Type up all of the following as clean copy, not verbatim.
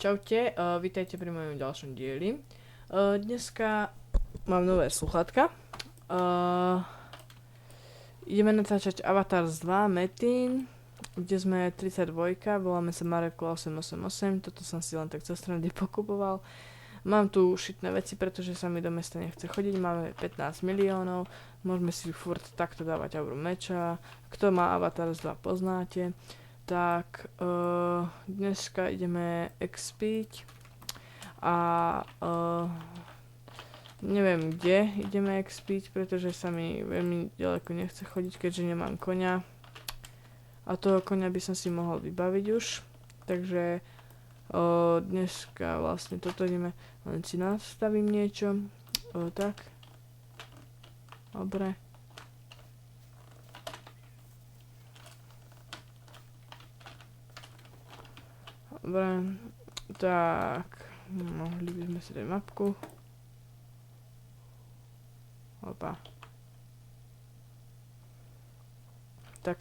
Čaute, vítajte pri mojom ďalšom dieli. Dneska mám nové sluchatka. Ideme natáčať Avatars 2 Metin, kde sme 32, voláme sa Mareko 888, toto som si len tak zo strany pokupoval. Mám tu šitné veci, pretože sa mi do mesta nechce chodiť, máme 15 miliónov, môžeme si furt takto dávať auru meča. Kto má Avatars 2 poznáte. Tak dneska ideme expiť a neviem kde ideme expiť, pretože sa mi veľmi ďaleko nechce chodiť, keďže nemám koňa a toho koňa by som si mohol vybaviť už, takže dneska vlastne toto ideme, len si nastavím niečo, tak, dobre. Dobre, tak, mohli by sme si dať mapku. Opa. Tak,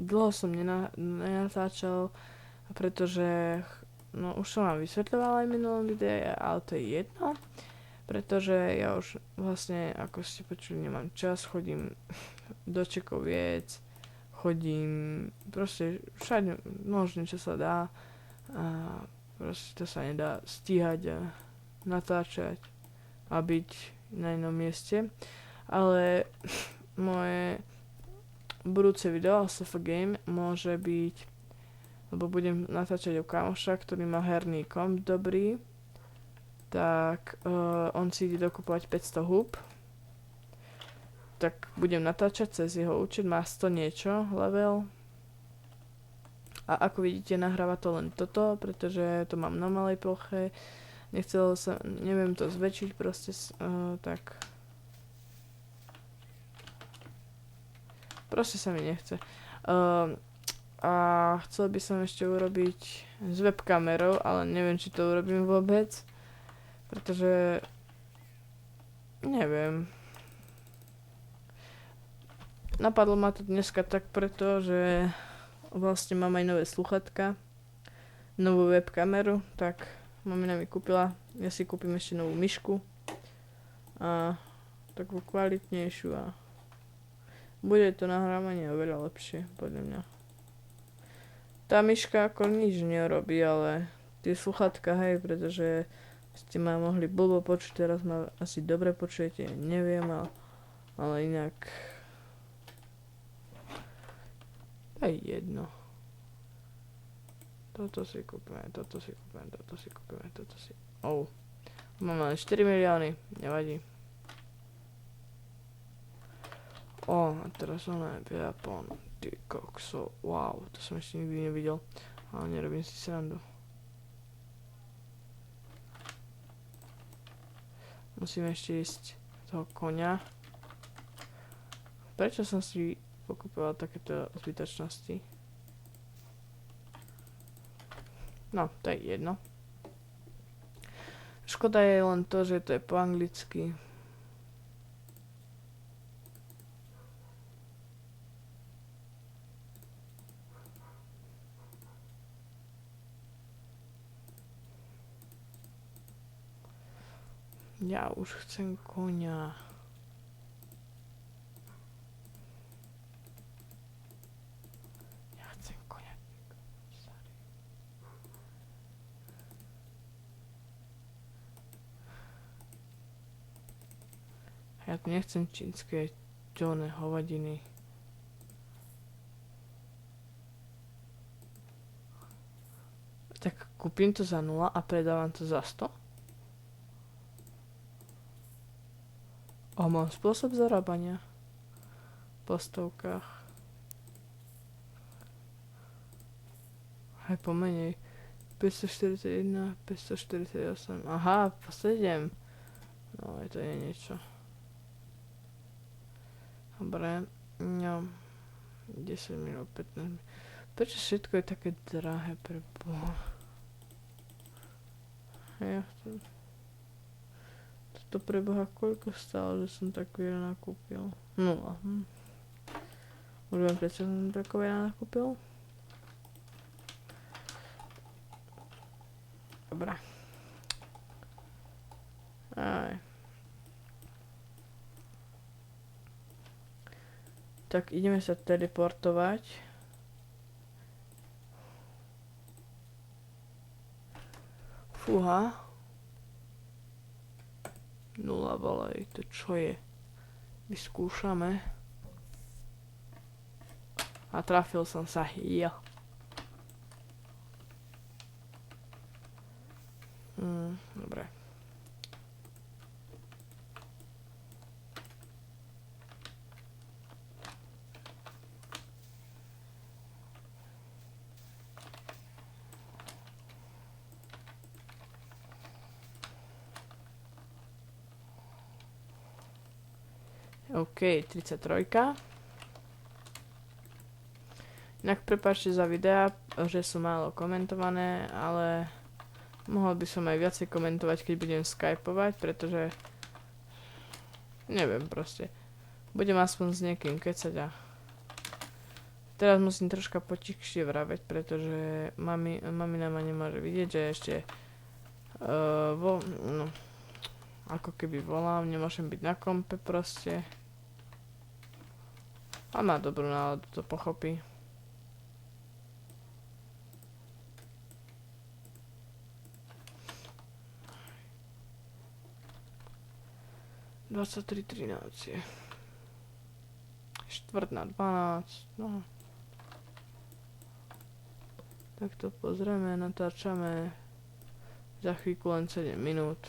dlho som nenatáčal, pretože, no už som vám vysvetľovala aj minulom videu, ale to je jedno. Pretože ja už vlastne, ako ste počuli, nemám čas, chodím do Čekoviec, chodím proste všade možné, čo sa dá a proste to sa nedá stíhať a natáčať a byť na inom mieste, ale moje budúce video Sofa Game môže byť, lebo budem natáčať o kamoša, ktorý má herný komp dobrý, tak on si ide dokupovať 500 hub, tak budem natáčať cez jeho účet, má 100 niečo level a ako vidíte nahráva to len toto, pretože to mám na malej ploche, neviem to zväčšiť proste, tak proste sa mi nechce a chcel by som ešte urobiť s webkamerou, ale neviem či to urobím vôbec, pretože neviem. Napadlo ma to dneska tak preto, že vlastne mám aj nové sluchatka, novú webkameru, tak mamina mi kúpila, ja si kúpim ešte novú myšku a takú kvalitnejšiu a bude to nahrávanie oveľa lepšie, podľa mňa. Tá myška ako nič nerobí, ale tie sluchatka, hej, pretože ste ma mohli blbo počuť, teraz ma asi dobre počujete, neviem, ale inak aj jedno. Toto si kúpime. Mám len 4 milióny, nevadí. A teraz ona je Japón. Ty kokso, wow, to som ešte nikdy nevidel. Ale nerobím si srandu. Musíme ešte ísť toho koňa. Prečo som si pokúpoval takéto zbytočnosti? No, to je jedno. Škoda je len to, že to je po anglicky. Ja už chcem koňa. Ja tu nechcem čínske čoné hovadiny. Tak kúpim to za 0 a predávam to za 100. A mám spôsob zarábania po stovkách. Aj pomenej. 541, 548. Aha, po 7. No, to je niečo. Dobre, no, 10 minút, 15 minút. Prečo všetko je také drahé pre Boha? Ja chcem... Toto pre Boha koľko stálo, že som tak veľa nakúpil? 0. Už viem, prečo som tak veľa nakúpil? Dobre. Aj. Tak ideme sa teleportovať. Fúha. Nula volej, to čo je? Vyskúšame. A trafil som sa, ja. Dobre. OK, 33. Inak prepáčte za videá, že sú málo komentované, ale mohol by som aj viacej komentovať, keď budem skypovať, pretože neviem proste. Budem aspoň s niekým kecať a teraz musím troška potichšie vraveť, pretože mamina ma nemôže vidieť, že ešte no, ako keby volám, nemôžem byť na kompe proste. A má dobrú náladu, to pochopí. ...23.13 je. 1:45, no. Tak to pozrieme, natáčame za chvíľku len 7 minút.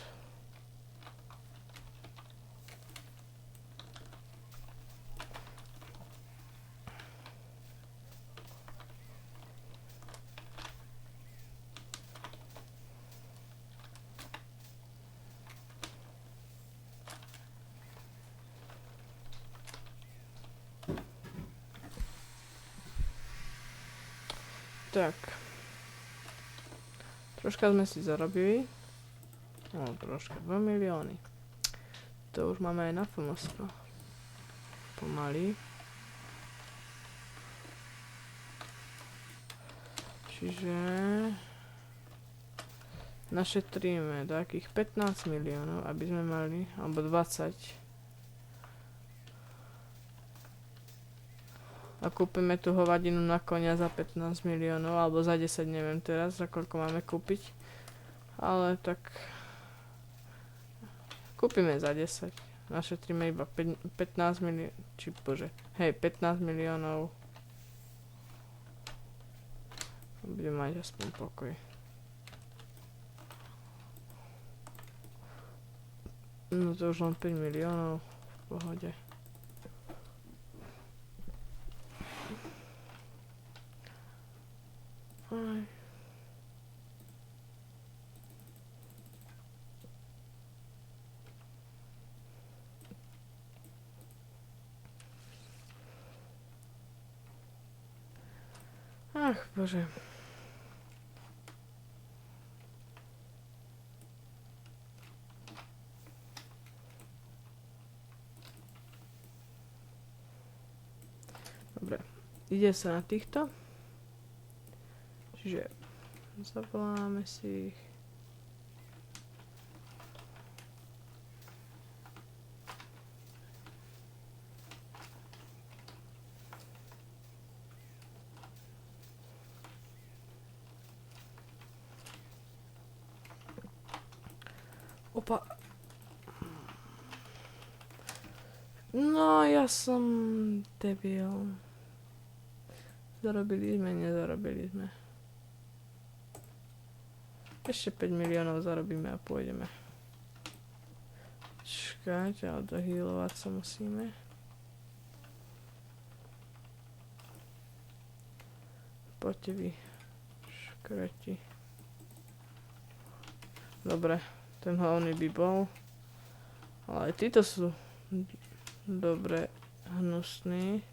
Tak. Troška sme si zarobili. No, troška, 2 milióny. To už máme aj na FMS-ko. Pomaly. Čiže... našetríme takých 15 miliónov, aby sme mali, alebo 20. A kúpime tú hovadinu na konia za 15 miliónov, alebo za 10, neviem teraz, za koľko máme kúpiť. Ale tak... kúpime za 10. Našetríme iba 15 miliónov, či bože, hej, 15 miliónov. Budem mať aspoň pokoj. No to už len 5 miliónov, v pohode. Aj. Ach, bože. Dobre, ide sa na týchto. Čiže zavoláme si ich. Opa. No, ja som debil. Zarobili sme, nezarobili sme. Ešte 5 miliónov zarobíme a pôjdeme. Čakať, ale dohýlovať sa musíme. Poďte vy, škreti. Dobre, ten hlavný by bol. Ale aj títo sú dobre hnusní.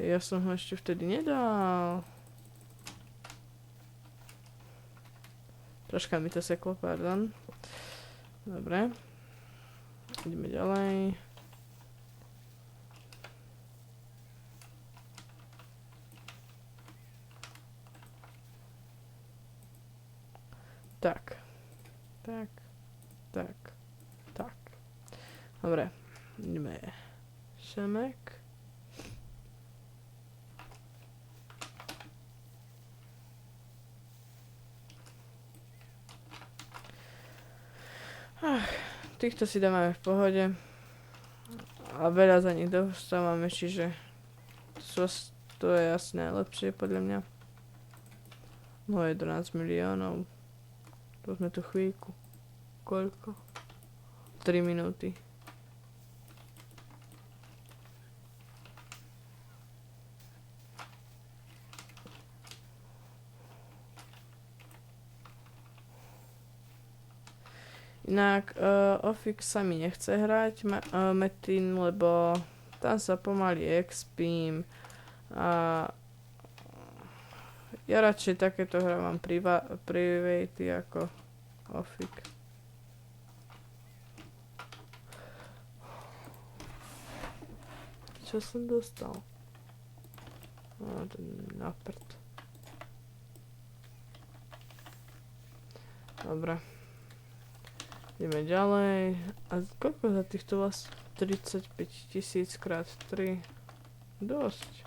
Ja som ho ešte vtedy nedal. Troška mi to seklo, pardon. Dobre. Ideme ďalej. Tak. Tak. Tak. Tak. Dobre. Ideme. Šemek. Týchto si dáme v pohode. A veľa za nich dostávame, čiže to je asi najlepšie podľa mňa. No 11 miliónov. To sme tu chvíľku. Koľko? 3 minúty. Inak Ofix sa mi nechce hrať Metin, lebo tam sa pomaly expím a ja radšej takéto hrávam private ako Ofix. Čo som dostal? Na prd. Dobre. Ideme ďalej. A koľko za týchto vás? 35 000 krát 3. Dosť.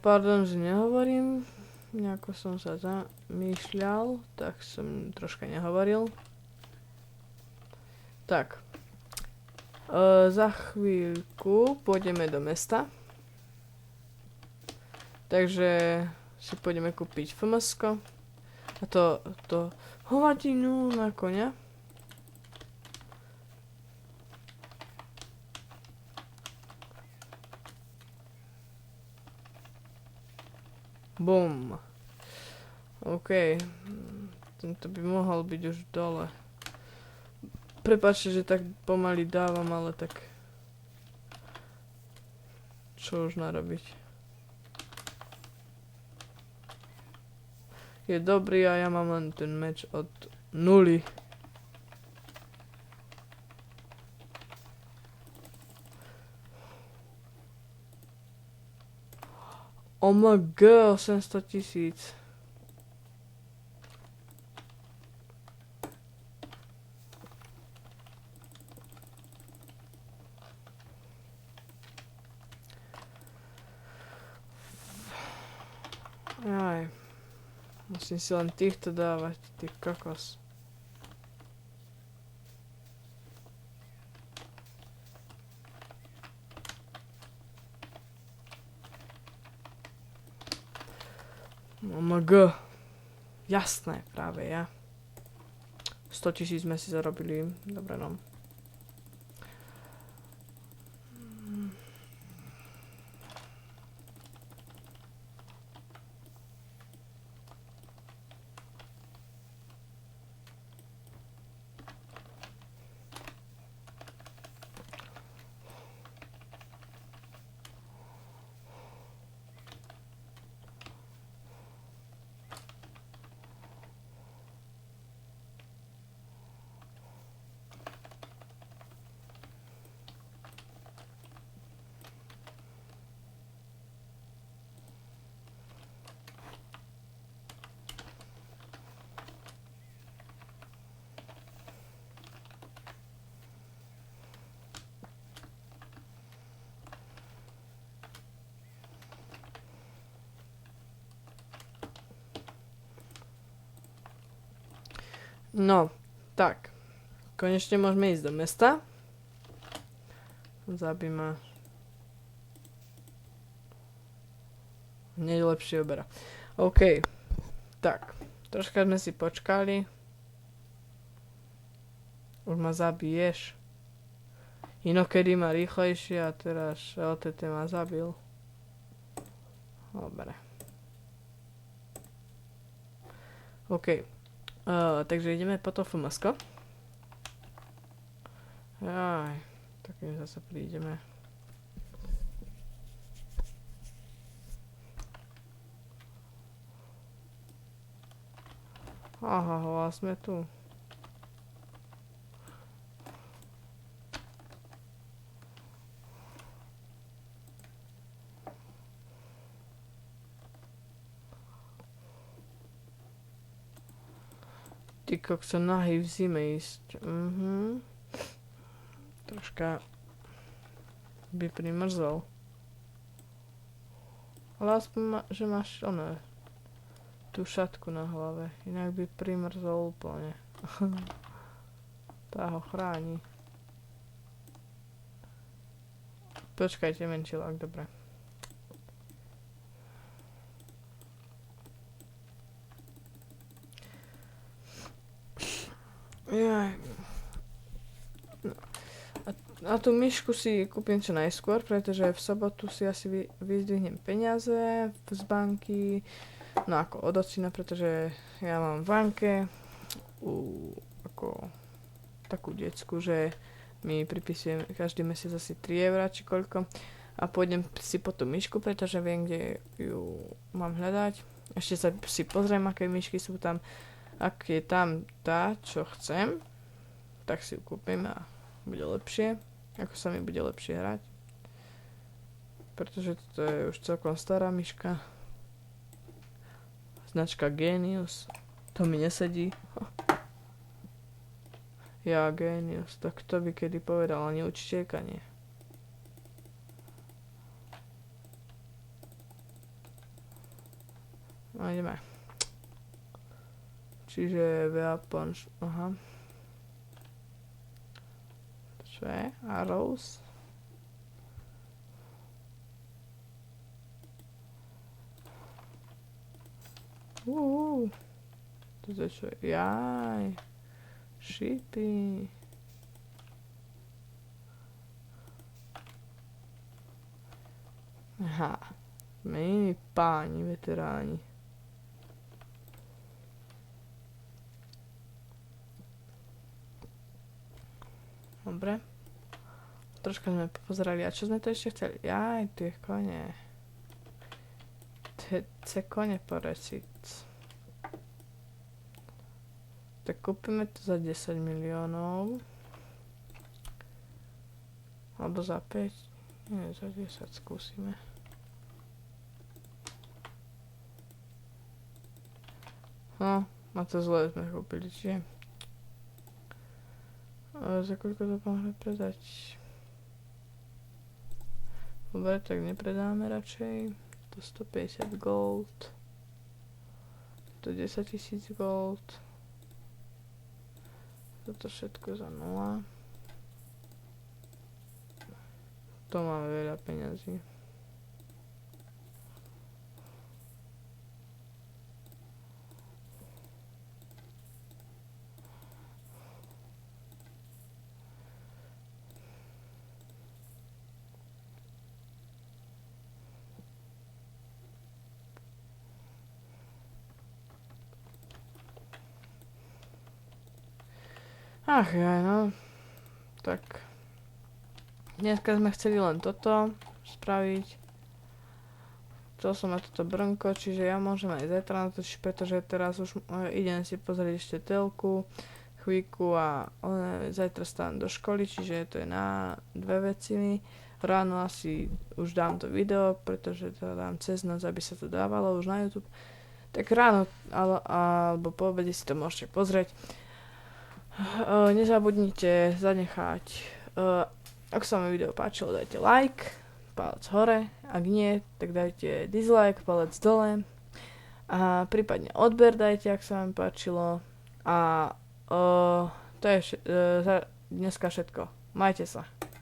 Pardon, že nehovorím. Nejako som sa zamýšľal, tak som troška nehovoril. Tak. Za chvíľku pôjdeme do mesta. Takže si pôjdeme kúpiť FMS-ko. A to hovadinu na koňa. Bum. OK. Tento by mohol byť už dole. Prepáčte, že tak pomaly dávam, ale tak... Čo už narobiť? Je dobrý a ja mám len ten meč od 0. Oh my god, 800 000. Aj. Musím si len týchto dávať, ty kokos. OMG. Jasné, práve ja. 100 000 sme si zarobili. Dobre, no. No, tak. Konečne môžeme ísť do mesta. Zabí ma. Hneď lepšie obera. OK. Tak. Troška sme si počkali. Už ma zabiješ. Inokedy ma rýchlejšie a teraz LTT ma zabil. Dobre. OK. Takže ideme po to FMS-ko. Jaj. Takým zase prídeme. Aha, sme tu. Ty kokso, nahý v zime ísť. Troška by primrzol. Ale aspoň, že máš tú šatku na hlave. Inak by primrzol úplne. Tá ho chráni. Počkajte, menšilák, dobre. Jaj. A tú myšku si kúpim čo najskôr, pretože v sobotu si asi vyzdvihnem peniaze z banky. No ako od ocina, pretože ja mám v banke ako takú decku, že mi pripisuje každý mesiac asi 3 € či koľko. A pôjdem si po tú myšku, pretože viem, kde ju mám hľadať. Ešte sa si pozriem, aké myšky sú tam. Ak je tam tá, čo chcem, tak si ju kúpim a bude lepšie. Ako sa mi bude lepšie hrať. Pretože to je už celkom stará myška. Značka Genius. To mi nesedí. Ja, Genius. Tak to by kedy povedal, ani učiteľka nie. No ideme. Čiže weapons, aha. Čo je? Arrows. To je čo? Jaj. Šipy. Aha. Sme iní páni, veteráni. Dobre. Troška sme pozerali. A čo sme to ešte chceli? Jaj, tie kone. Chce kone poreciť. Tak kúpime to za 10 miliónov. Alebo za 5. Nie, za 10 skúsime. No, a to zle sme kúpili, čiže... Za koľko to môžeme predať? Dobre, tak nepredáme radšej. To 150 gold. To 10 000 gold. Toto všetko za 0. To máme veľa peňazí. Ach ja, no. Tak. Dneska sme chceli len toto spraviť. Chcel som na toto brnko, čiže ja môžem aj zajtra natočiť, pretože teraz už idem si pozrieť ešte telku, chvíľku a zajtra stávam do školy, čiže to je na 2 veci mi. Ráno asi už dám to video, pretože to dám cez noc, aby sa to dávalo už na YouTube. Tak ráno alebo po obede si to môžete pozrieť. Nezabudnite zanechať, ak sa vám video páčilo, dajte like, palec hore, ak nie, tak dajte dislike, palec dole a prípadne odber dajte, ak sa vám páčilo a To je za dneska všetko. Majte sa.